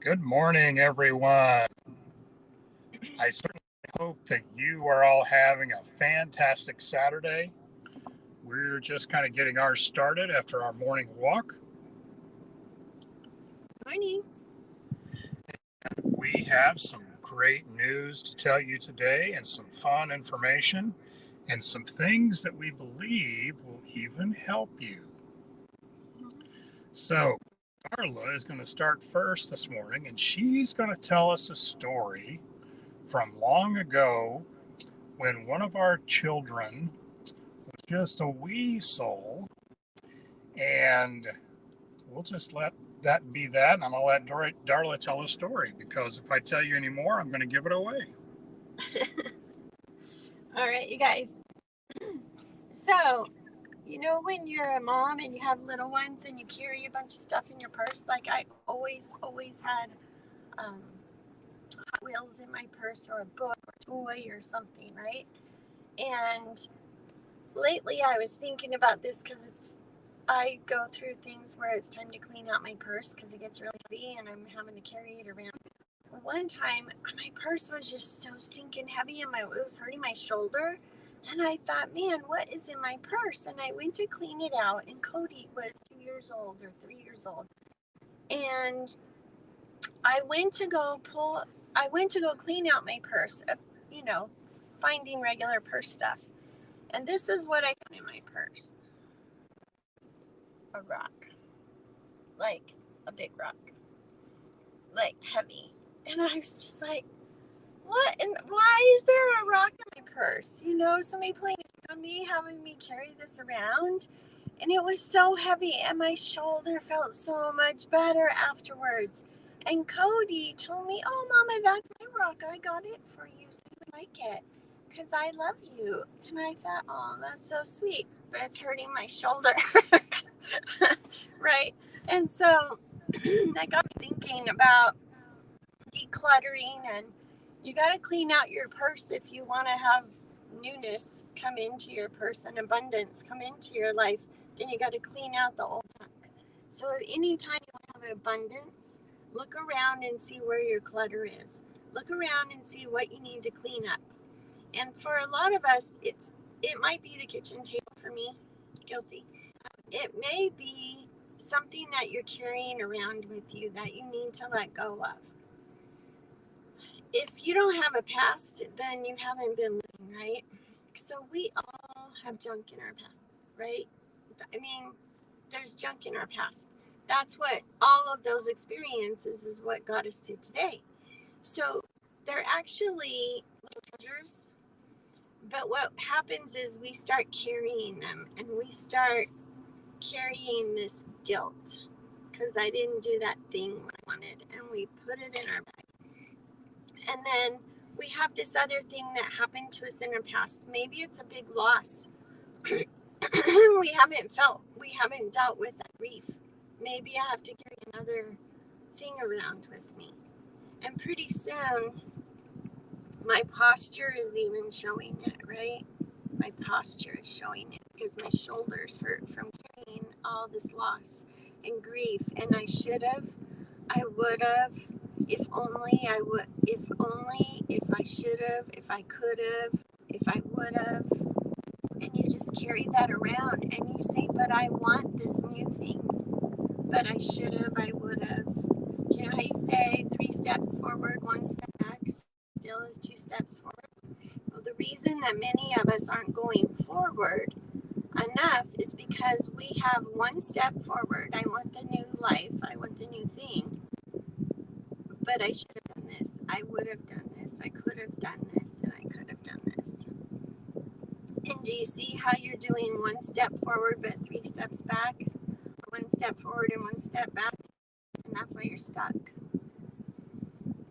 Good morning, everyone. I certainly hope that you are all having a fantastic Saturday. We're just kind of getting ours started after our morning walk. Morning. We have some great news to tell you today and some fun information and some things that we believe will even help you. So, Carla is going to start first this morning, and she's going to tell us a story from long ago when one of our children was just a wee soul. And we'll just let that be that, and I'll let Darla tell a story, because if I tell you any more, I'm going to give it away. All right, you guys. So, when you're a mom and you have little ones and you carry a bunch of stuff in your purse, like I always had Hot Wheels in my purse, or a book or a toy or something, right? And lately I was thinking about this because I go through things where it's time to clean out my purse because it gets really heavy and I'm having to carry it around. One time my purse was just so stinking heavy and it was hurting my shoulder. And I thought, man, what is in my purse? And I went to clean it out, and Cody was 2 years old or 3 years old. And I went to go clean out my purse, finding regular purse stuff. And this is what I found in my purse. A rock. Like a big rock. Like heavy. And I was just like, what? And why is there a rock in my purse? Somebody playing on me, having me carry this around. And it was so heavy, and my shoulder felt so much better afterwards. And Cody told me, oh, Mama, that's my rock. I got it for you so you would like it because I love you. And I thought, oh, that's so sweet. But it's hurting my shoulder. Right? And so that got me thinking about decluttering, and you got to clean out your purse if you want to have newness come into your purse and abundance come into your life. Then you got to clean out the old junk. So anytime you want to have abundance, look around and see where your clutter is. Look around and see what you need to clean up. And for a lot of us, it might be the kitchen table. For me, guilty. It may be something that you're carrying around with you that you need to let go of. If you don't have a past, then you haven't been living, right? So we all have junk in our past, right? I mean, there's junk in our past. That's what all of those experiences is what got us to today. So they're actually little treasures. But what happens is we start carrying them, and we start carrying this guilt because I didn't do that thing I wanted, and we put it in our bag. And then we have this other thing that happened to us in our past. Maybe it's a big loss. we haven't dealt with that grief. Maybe I have to carry another thing around with me. And pretty soon, my posture is even showing it, right? My posture is showing it because my shoulders hurt from carrying all this loss and grief. And I would have, if only, if I should have, if I could have, if I would have. And you just carry that around and you say, but I want this new thing. But I should have, I would have. Do you know how you say 3 steps forward, 1 step back, still is 2 steps forward? Well, the reason that many of us aren't going forward enough is because we have 1 step forward. I want the new life. I want the new thing. But I should have done this. I would have done this. I could have done this, and I could have done this. And do you see how you're doing 1 step forward but 3 steps back? Or 1 step forward and 1 step back? And that's why you're stuck.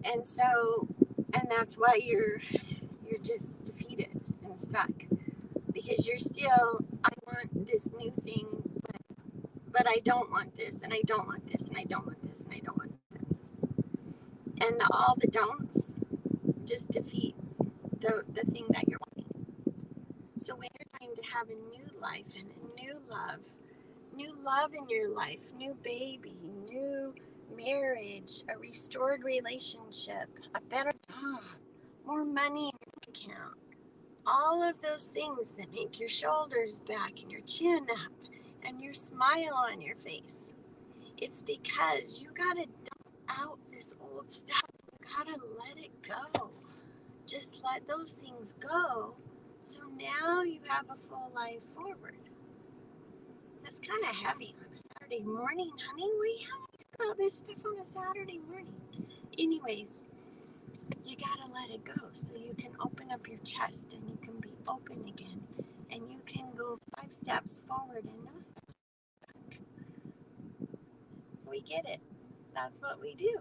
And that's why you're just defeated and stuck. Because you're still, I want this new thing, but I don't want this, and I don't want this, and I don't want this, and I don't want this. And all the don'ts just defeat the thing that you're wanting. So when you're trying to have a new life and a new love in your life, new baby, new marriage, a restored relationship, a better job, more money in your account. All of those things that make your shoulders back and your chin up and your smile on your face. It's because you gotta dump out this old stuff. You gotta let it go. Just let those things go. So now you have a full life forward. That's kind of heavy on a Saturday morning, honey. We have to talk about this stuff on a Saturday morning. Anyways, you gotta let it go so you can open up your chest and you can be open again and you can go 5 steps forward and no steps back. We get it. That's what we do.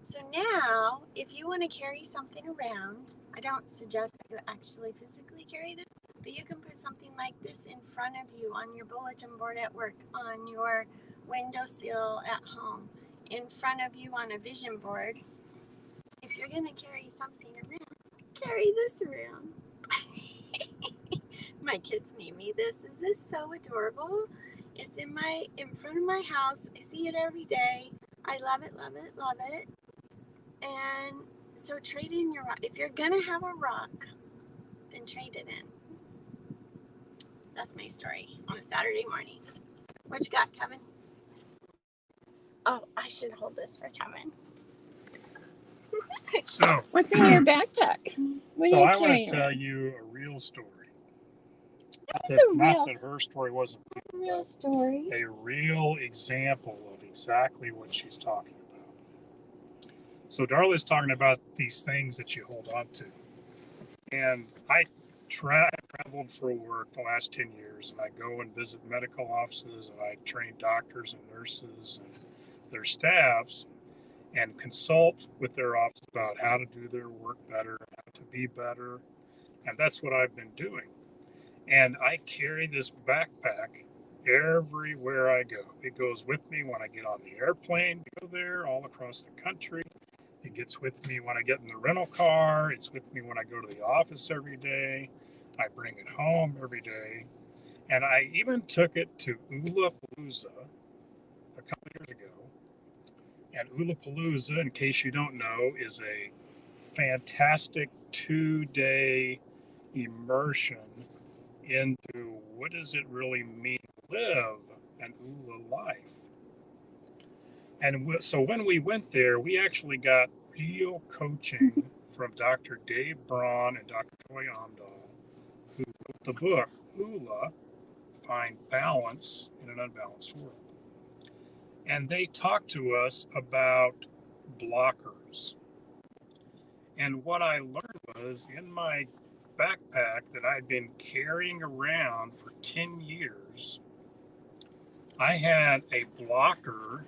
So now, if you want to carry something around, I don't suggest that you actually physically carry this, but you can put something like this in front of you on your bulletin board at work, on your windowsill at home, in front of you on a vision board. If you're going to carry something around, carry this around. My kids made me this. Is this so adorable? It's in front of my house. I see it every day. I love it, love it, love it. And so trade in your rock. If you're going to have a rock, then trade it in. That's my story on a Saturday morning. What you got, Kevin? Oh, I should hold this for Kevin. So, what's in your backpack? What so are you I want carrying to tell around? you a real story. Not Not that her story wasn't a real story. a real example of exactly what she's talking about. So Darla's talking about these things that you hold on to. And I traveled for work the last 10 years, and I go and visit medical offices, and I train doctors and nurses and their staffs and consult with their office about how to do their work better, how to be better. And that's what I've been doing. And I carry this backpack everywhere I go. It goes with me when I get on the airplane to go there all across the country. It gets with me when I get in the rental car. It's with me when I go to the office every day. I bring it home every day. And I even took it to Palooza a couple years ago. And Palooza, in case you don't know, is a fantastic 2-day immersion into what does it really mean to live an ULA life. And so when we went there, we actually got real coaching from Dr. Dave Braun and Dr. Troy Amdahl, who wrote the book, ULA, Find Balance in an Unbalanced World. And they talked to us about blockers. And what I learned was in my backpack that I'd been carrying around for 10 years, I had a blocker,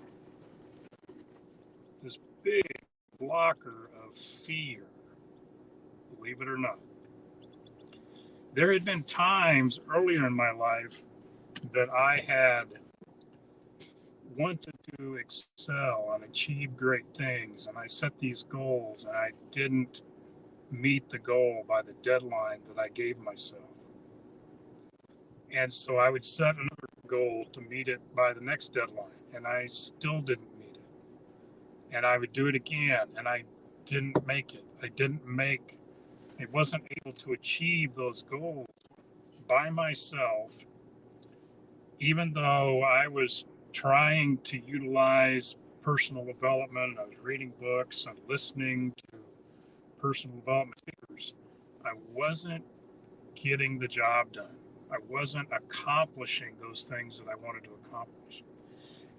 this big blocker of fear, believe it or not. There had been times earlier in my life that I had wanted to excel and achieve great things, and I set these goals and I didn't meet the goal by the deadline that I gave myself. And so I would set another goal to meet it by the next deadline, and I still didn't meet it. And I would do it again, and I didn't make it. I wasn't able to achieve those goals by myself, even though I was trying to utilize personal development. I was reading books and listening to personal development speakers. I wasn't getting the job done. I wasn't accomplishing those things that I wanted to accomplish.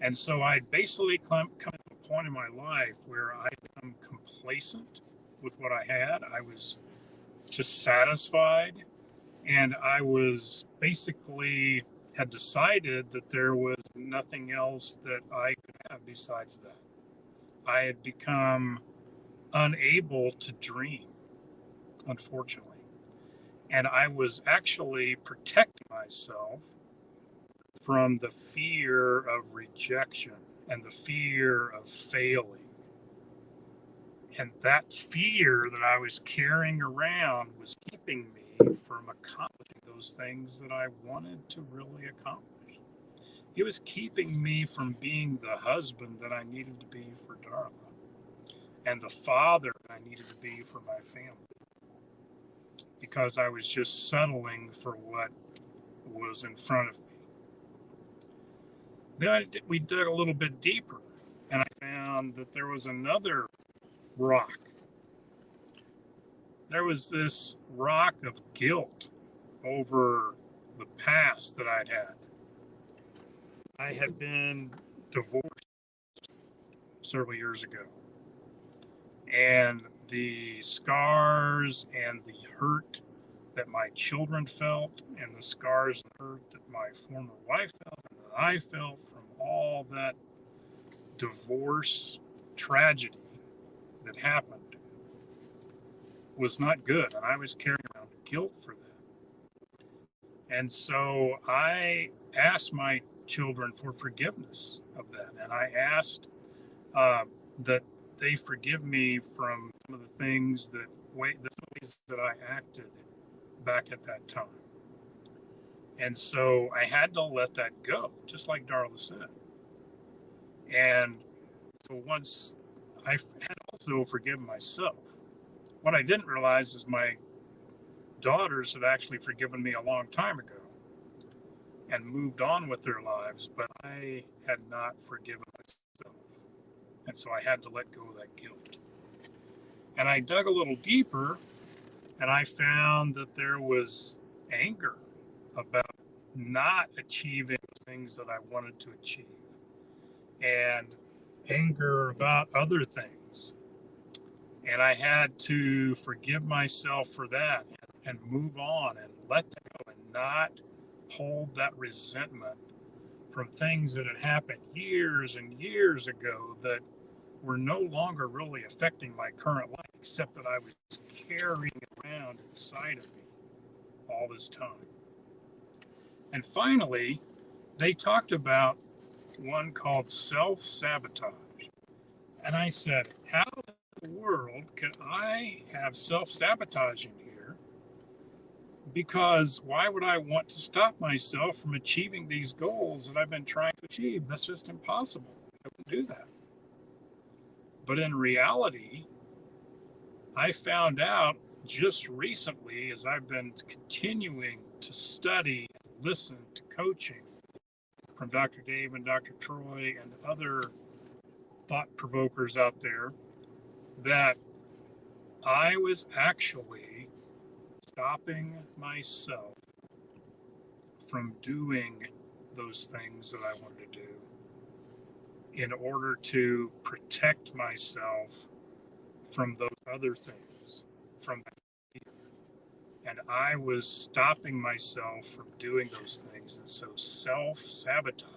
And so I basically come to a point in my life where I become complacent with what I had. I was just satisfied. And I was basically had decided that there was nothing else that I could have besides that. I had become unable to dream, unfortunately. And I was actually protecting myself from the fear of rejection and the fear of failing. And that fear that I was carrying around was keeping me from accomplishing those things that I wanted to really accomplish. It was keeping me from being the husband that I needed to be for Darla and the father that I needed to be for my family, because I was just settling for what was in front of me. Then we dug a little bit deeper, and I found that there was another rock. There was this rock of guilt over the past that I'd had. I had been divorced several years ago, and the scars and the hurt that my children felt, and the scars and hurt that my former wife felt, and that I felt from all that divorce tragedy that happened, was not good, and I was carrying around guilt for that. And so I asked my children for forgiveness of that, and I asked that they forgive me from some of the things the ways that I acted back at that time. And so I had to let that go, just like Darla said. And so once I had also forgiven myself, what I didn't realize is my daughters had actually forgiven me a long time ago and moved on with their lives, but I had not forgiven myself. And so I had to let go of that guilt. And I dug a little deeper, and I found that there was anger about not achieving the things that I wanted to achieve, and anger about other things. And I had to forgive myself for that and move on and let that go and not hold that resentment from things that had happened years and years ago that were no longer really affecting my current life, except that I was carrying it around inside of me all this time. And finally, they talked about one called self-sabotage. And I said, how in the world could I have self-sabotage in here? Because why would I want to stop myself from achieving these goals that I've been trying to achieve? That's just impossible. I wouldn't do that. But in reality, I found out just recently, as I've been continuing to study and listen to coaching from Dr. Dave and Dr. Troy and other thought provokers out there, that I was actually stopping myself from doing those things that I wanted to do in order to protect myself from those other things, from that fear. And I was stopping myself from doing those things. And so self-sabotage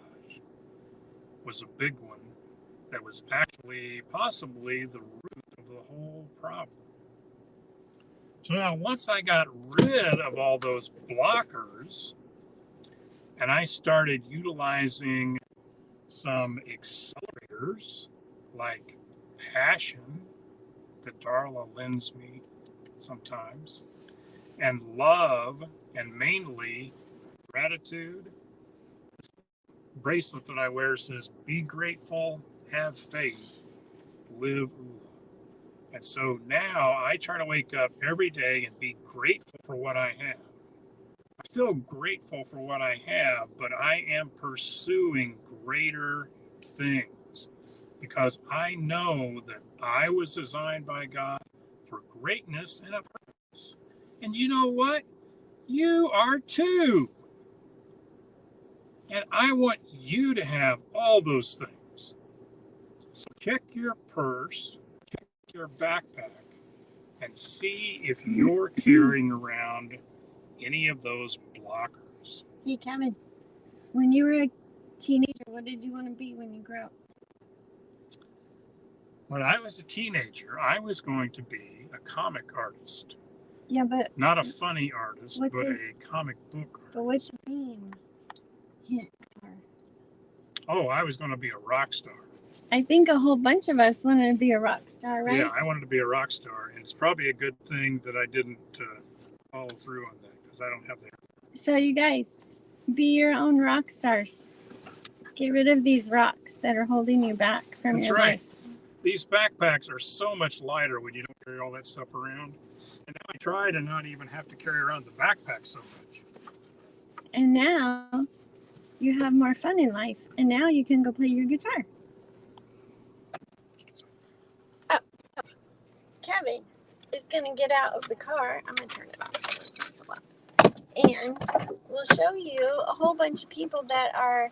was a big one that was actually possibly the root of the whole problem. So now once I got rid of all those blockers and I started utilizing some accelerators like passion that Darla lends me sometimes, and love, and mainly gratitude. This bracelet that I wear says, be grateful, have faith, live Ula. And so now I try to wake up every day and be grateful for what I have. I'm still grateful for what I have, but I am pursuing greater things because I know that I was designed by God for greatness and a purpose. And you know what? You are too. And I want you to have all those things. So check your purse, check your backpack, and see if you're carrying around any of those blockers. Hey, Kevin, when you were a teenager, what did you want to be when you grew up? When I was a teenager, I was going to be a comic artist. Yeah, but not a funny artist, but a comic book artist. But what's your name? Hint. Oh, I was going to be a rock star. I think a whole bunch of us wanted to be a rock star, right? Yeah, I wanted to be a rock star, and it's probably a good thing that I didn't follow through on that because I don't have the. So you guys, be your own rock stars. Get rid of these rocks that are holding you back from That's your right. life. These backpacks are so much lighter when you don't carry all that stuff around. And now I try to not even have to carry around the backpack so much. And now you have more fun in life. And now you can go play your guitar. Oh, Kevin is going to get out of the car. I'm going to turn it off so it's not so loud. And we'll show you a whole bunch of people that are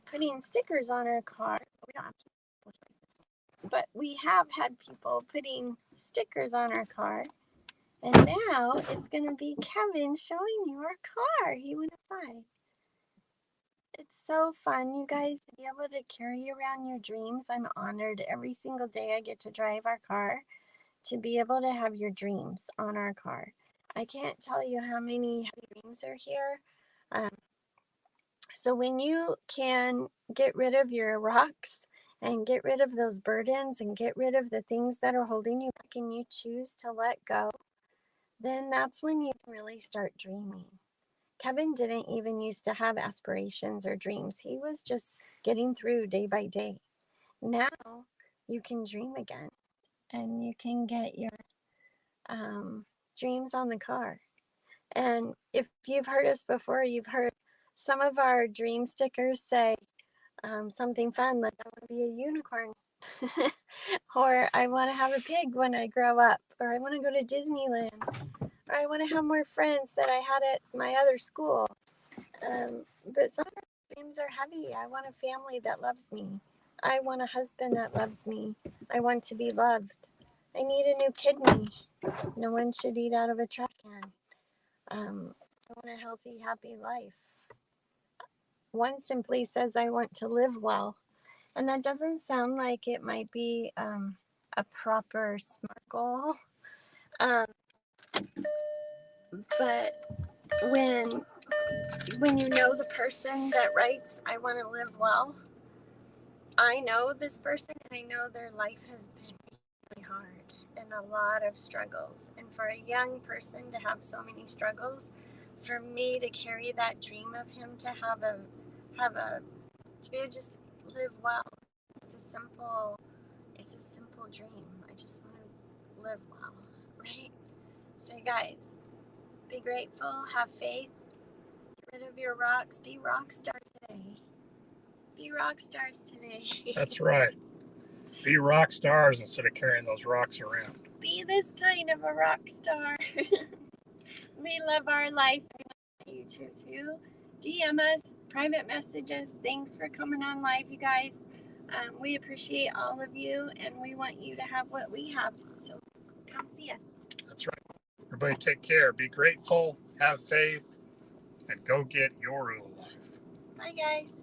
putting stickers on our car. We don't have to, but we have had people putting stickers on our car. And now it's going to be Kevin showing you our car. He went outside. It's so fun, you guys, to be able to carry around your dreams. I'm honored every single day I get to drive our car, to be able to have your dreams on our car. I can't tell you how many dreams are here. So when you can get rid of your rocks and get rid of those burdens and get rid of the things that are holding you back and you choose to let go, then that's when you can really start dreaming. Kevin didn't even used to have aspirations or dreams. He was just getting through day by day. Now you can dream again and you can get your dreams on the car. And if you've heard us before, you've heard some of our dream stickers say something fun like, I want to be a unicorn. Or I want to have a pig when I grow up. Or I want to go to Disneyland. Or I want to have more friends that I had at my other school. But some of our dreams are heavy. I want a family that loves me. I want a husband that loves me. I want to be loved. I need a new kidney. No one should eat out of a trash can. I want a healthy, happy life. One simply says, I want to live well. And that doesn't sound like it might be a proper SMART goal. But when you know the person that writes, I want to live well, I know this person and I know their life has been really hard and a lot of struggles. And for a young person to have so many struggles, for me to carry that dream of him to to be able to just live well, it's a simple dream. I just want to live well, right? So you guys, be grateful, have faith, get rid of your rocks, be rock stars today. Be rock stars today. That's right. Be rock stars instead of carrying those rocks around. Be this kind of a rock star. We love our life. We want you to too. DM us, private messages. Thanks for coming on live, you guys. We appreciate all of you, and we want you to have what we have. So come see us. That's right. Everybody take care. Be grateful, have faith, and go get your real life. Bye, guys.